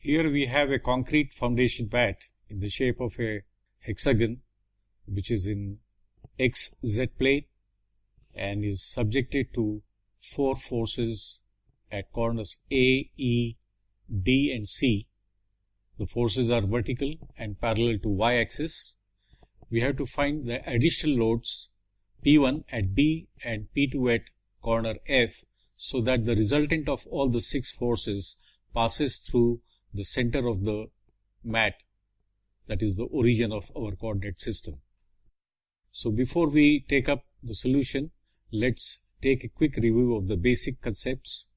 Here we have a concrete foundation mat in the shape of a hexagon, which is in XZ plane and is subjected to 4 forces at corners A, E, D and C. The forces are vertical and parallel to y-axis. We have to find the additional loads P1 at B and P2 at corner F, so that the resultant of all the 6 forces passes through the center of the mat, that is the origin of our coordinate system. So before we take up the solution, let's take a quick review of the basic concepts.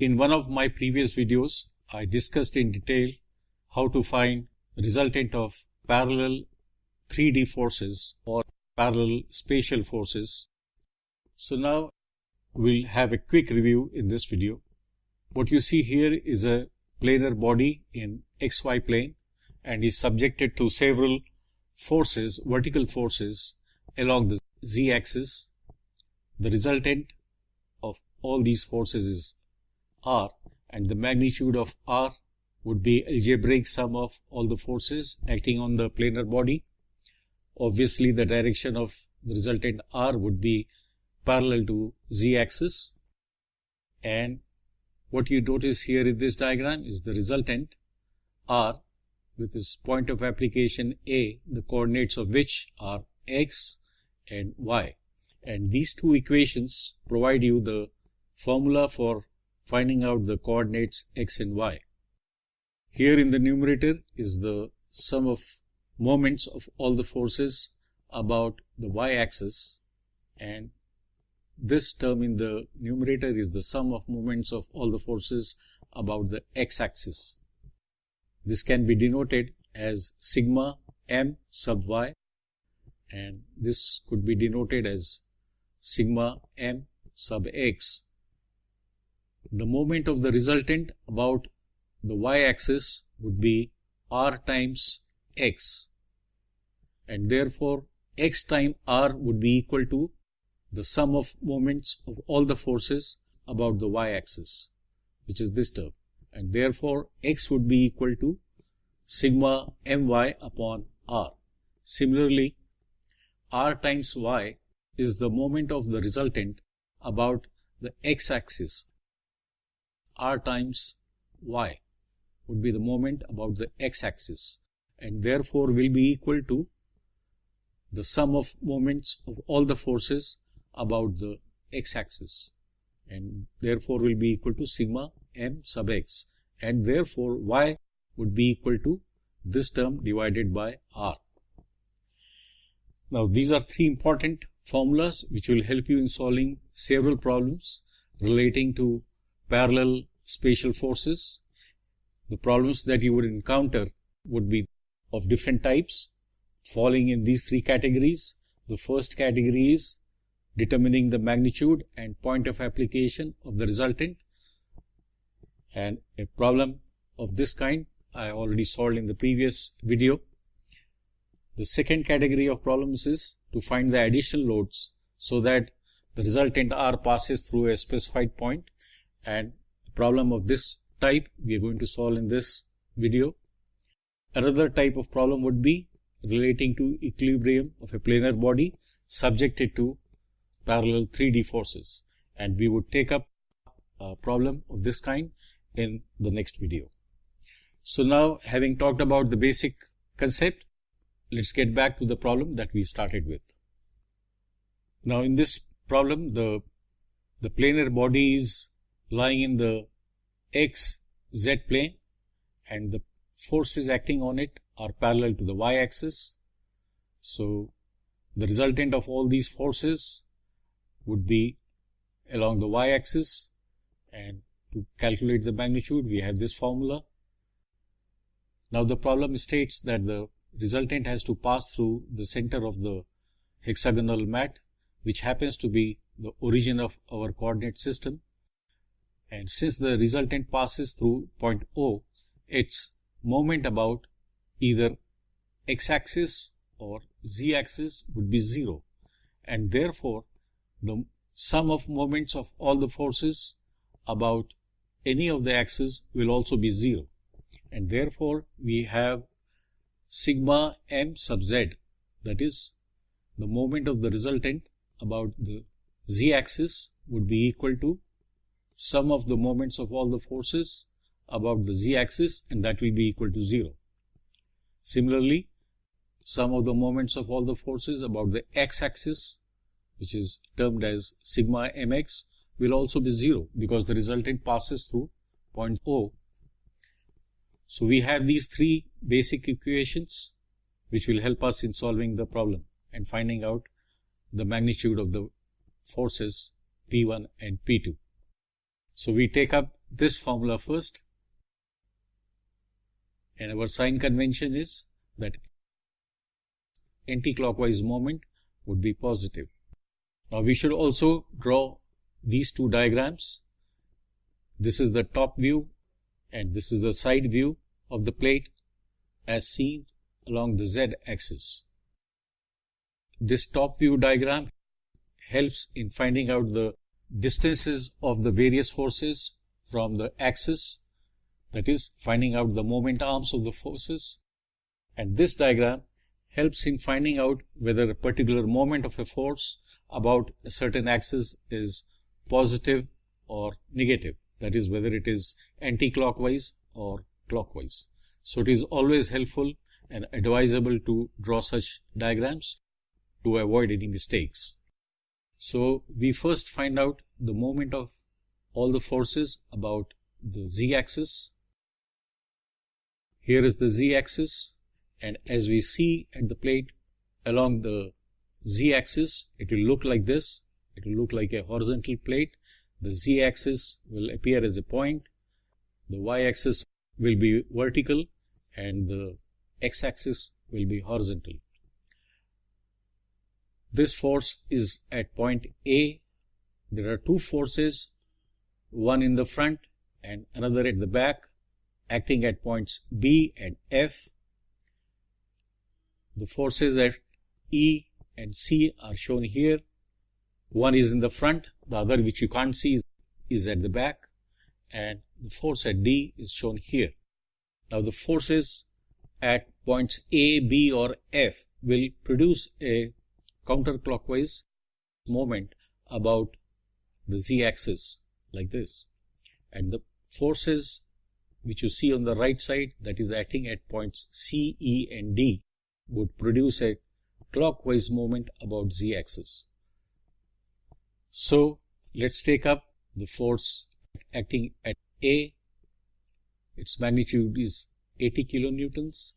In one of my previous videos, I discussed in detail how to find resultant of parallel 3D forces or parallel spatial forces. So now we'll have a quick review in this video. What you see here is a planar body in XY plane and is subjected to several forces, vertical forces along the z-axis. The resultant of all these forces is R, and the magnitude of R would be algebraic sum of all the forces acting on the planar body. Obviously, the direction of the resultant R would be parallel to z-axis, and what you notice here in this diagram is the resultant R with its point of application A, the coordinates of which are x and y, and these two equations provide you the formula for finding out the coordinates x and y. Here in the numerator is the sum of moments of all the forces about the y-axis, and this term in the numerator is the sum of moments of all the forces about the x-axis. This can be denoted as sigma m sub y, and this could be denoted as sigma m sub x. The moment of the resultant about the y-axis would be r times x, and therefore x times r would be equal to the sum of moments of all the forces about the y-axis, which is this term, and therefore x would be equal to sigma my upon r. Similarly, r times y is the moment of the resultant about the x-axis. R times y would be the moment about the x-axis, and therefore will be equal to the sum of moments of all the forces about the x-axis, and therefore will be equal to sigma m sub x, and therefore y would be equal to this term divided by r. Now these are 3 important formulas which will help you in solving several problems relating to parallel spatial forces. The problems that you would encounter would be of different types, falling in these 3 categories. The first category is determining the magnitude and point of application of the resultant, and a problem of this kind I already solved in the previous video. The second category of problems is to find the additional loads so that the resultant R passes through a specified point, and a problem of this type we are going to solve in this video. Another type of problem would be relating to equilibrium of a planar body subjected to parallel 3D forces, and we would take up a problem of this kind in the next video. So now, having talked about the basic concept, let's get back to the problem that we started with. Now in this problem, the planar body is lying in the XZ plane, and the forces acting on it are parallel to the y-axis. So the resultant of all these forces would be along the y-axis, and to calculate the magnitude we have this formula. Now the problem states that the resultant has to pass through the center of the hexagonal mat, which happens to be the origin of our coordinate system, and since the resultant passes through point O, its moment about either x-axis or z-axis would be 0, and therefore the sum of moments of all the forces about any of the axes will also be 0. And therefore, we have sigma m sub z, that is, the moment of the resultant about the z-axis would be equal to sum of the moments of all the forces about the z-axis, and that will be equal to 0. Similarly, sum of the moments of all the forces about the x-axis, which is termed as sigma mx, will also be 0 because the resultant passes through point O. So we have these three basic equations which will help us in solving the problem and finding out the magnitude of the forces P1 and P2. So we take up this formula first, and our sign convention is that anti-clockwise moment would be positive. Now we should also draw these two diagrams. This is the top view and this is the side view of the plate as seen along the z-axis. This top view diagram helps in finding out the distances of the various forces from the axis, that is, finding out the moment arms of the forces. And this diagram helps in finding out whether a particular moment of a force about a certain axis is positive or negative, that is, whether it is anti-clockwise or clockwise. So it is always helpful and advisable to draw such diagrams to avoid any mistakes. So we first find out the moment of all the forces about the z-axis. Here is the z-axis, and as we see at the plate along the z-axis, it will look like this. It will look like a horizontal plate. The z-axis will appear as a point. The y-axis will be vertical and the x-axis will be horizontal. This force is at point A. There are two forces, one in the front and another at the back, acting at points B and F. The forces at E and C are shown here. One is in the front, the other, which you can't see, is at the back, and the force at D is shown here. Now the forces at points A, B or F will produce a counterclockwise moment about the z-axis like this, and the forces which you see on the right side, that is acting at points C, E and D, would produce a clockwise moment about z-axis. So let's take up the force acting at A. Its magnitude is 80 kilonewtons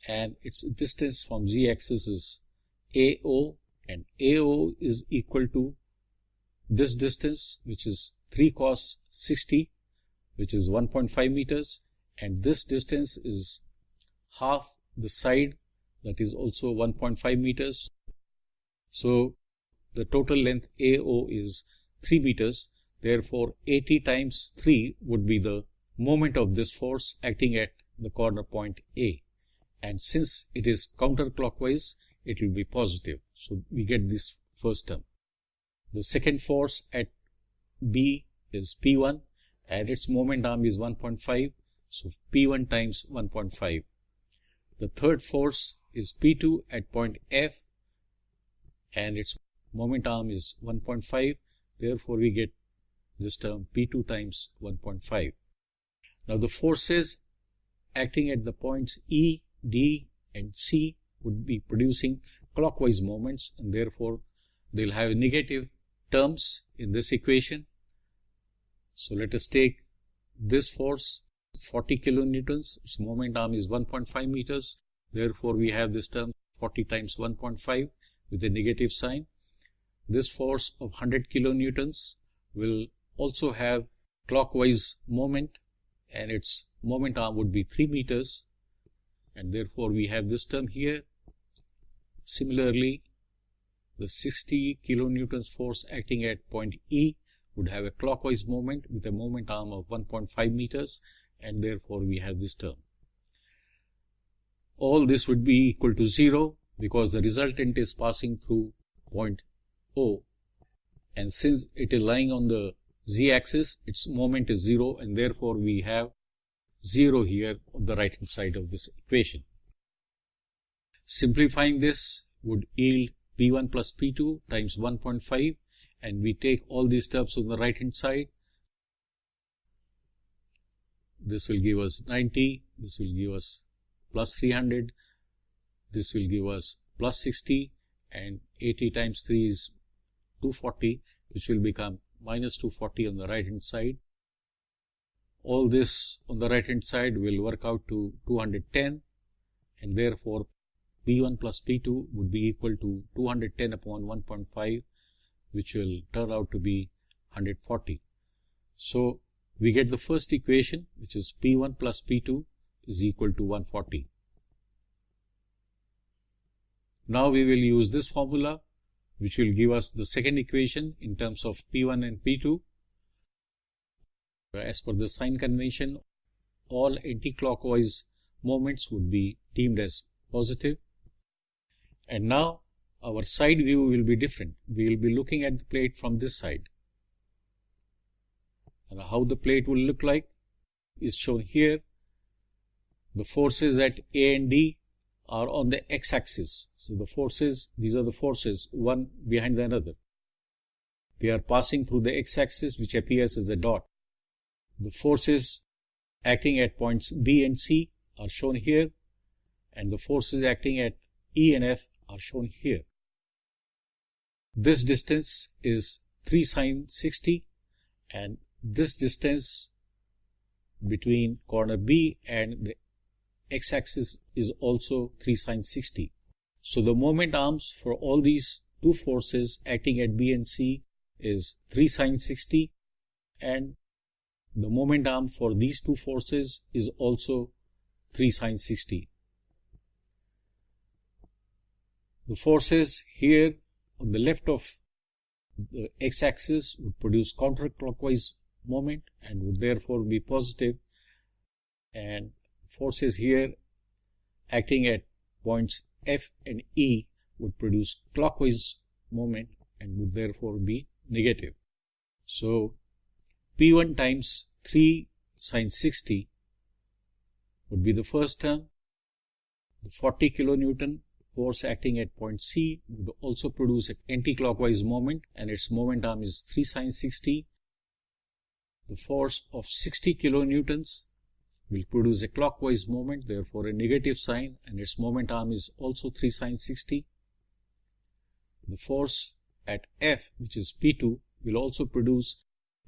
and its distance from z-axis is AO, and AO is equal to this distance, which is 3 cos 60, which is 1.5 meters, and this distance is half the side, that is also 1.5 meters. So the total length AO is 3 meters. Therefore, 80 times 3 would be the moment of this force acting at the corner point A. And since it is counterclockwise, it will be positive. So we get this first term. The second force at B is P1 and its moment arm is 1.5. So P1 times 1.5. The third force is P2 at point F and its moment arm is 1.5. Therefore, we get this term P2 times 1.5. Now the forces acting at the points E, D and C would be producing clockwise moments, and therefore they will have negative terms in this equation. So let us take this force, 40 kilonewtons, its moment arm is 1.5 meters. Therefore we have this term 40 times 1.5 with a negative sign. This force of 100 kilonewtons will also have clockwise moment, and its moment arm would be 3 meters, and therefore we have this term here. Similarly, the 60 kilonewtons force acting at point E would have a clockwise moment with a moment arm of 1.5 meters, and therefore we have this term. All this would be equal to 0 because the resultant is passing through point O, and since it is lying on the z-axis, its moment is 0, and therefore we have 0 here on the right hand side of this equation. Simplifying this would yield P1 plus P2 times 1.5, and we take all these terms on the right hand side. This will give us 90, this will give us plus 300, this will give us plus 60, and 80 times 3 is 240, which will become minus 240 on the right hand side. All this on the right hand side will work out to 210, and therefore P1 plus P2 would be equal to 210 upon 1.5, which will turn out to be 140. So we get the first equation, which is P1 plus P2 is equal to 140. Now we will use this formula, which will give us the second equation in terms of P1 and P2. As per the sign convention, all anti-clockwise moments would be deemed as positive. And now our side view will be different. We will be looking at the plate from this side. And how the plate will look like is shown here. The forces at A and D are on the x-axis. So the forces, these are the forces, one behind the another. They are passing through the x-axis, which appears as a dot. The forces acting at points B and C are shown here, and the forces acting at E and F are shown here. This distance is 3 sine 60, and this distance between corner B and the x-axis is also 3 sine 60. So the moment arms for all these two forces acting at B and C is 3 sine 60, and the moment arm for these two forces is also 3 sine 60. The forces here on the left of the x-axis would produce counterclockwise moment and would therefore be positive, and forces here acting at points F and E would produce clockwise moment and would therefore be negative. So P1 times 3 sine 60 would be the first term. The 40 kilonewton force acting at point C would also produce an anti-clockwise moment, and its moment arm is 3 sine 60. The force of 60 kilonewtons will produce a clockwise moment, therefore a negative sign, and its moment arm is also 3 sine 60. The force at F, which is P2, will also produce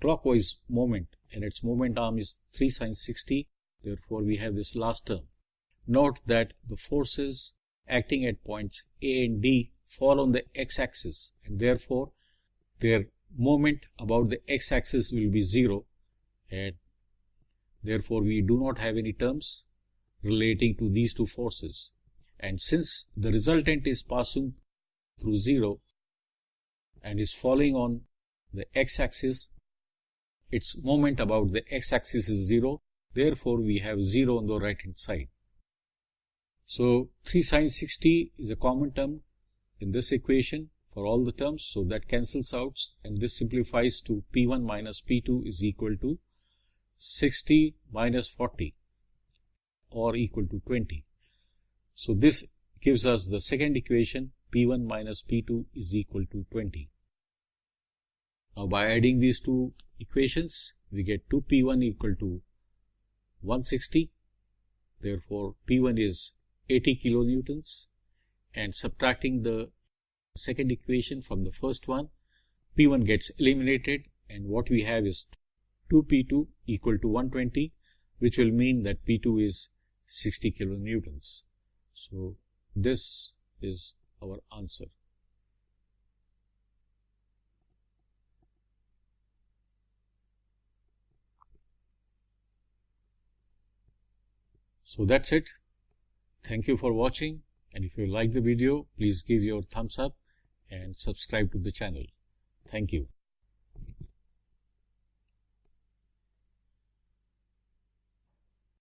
clockwise moment, and its moment arm is 3 sine 60. Therefore we have this last term. Note that the forces acting at points A and D fall on the x-axis, and therefore their moment about the x-axis will be 0, and therefore we do not have any terms relating to these two forces. And since the resultant is passing through 0 and is falling on the x-axis, its moment about the x-axis is 0, therefore we have 0 on the right hand side. So 3 sine 60 is a common term in this equation for all the terms, so that cancels out, and this simplifies to P1 minus P2 is equal to 60 minus 40, or equal to 20. So this gives us the second equation, P1 minus P2 is equal to 20. Now by adding these two equations, we get 2P1 equal to 160. Therefore P1 is 80 kilonewtons, and subtracting the second equation from the first one, P1 gets eliminated, and what we have is 2P2 equal to 120, which will mean that P2 is 60 kilonewtons. So this is our answer. So that's it. Thank you for watching, and if you like the video, please give your thumbs up and subscribe to the channel. Thank you.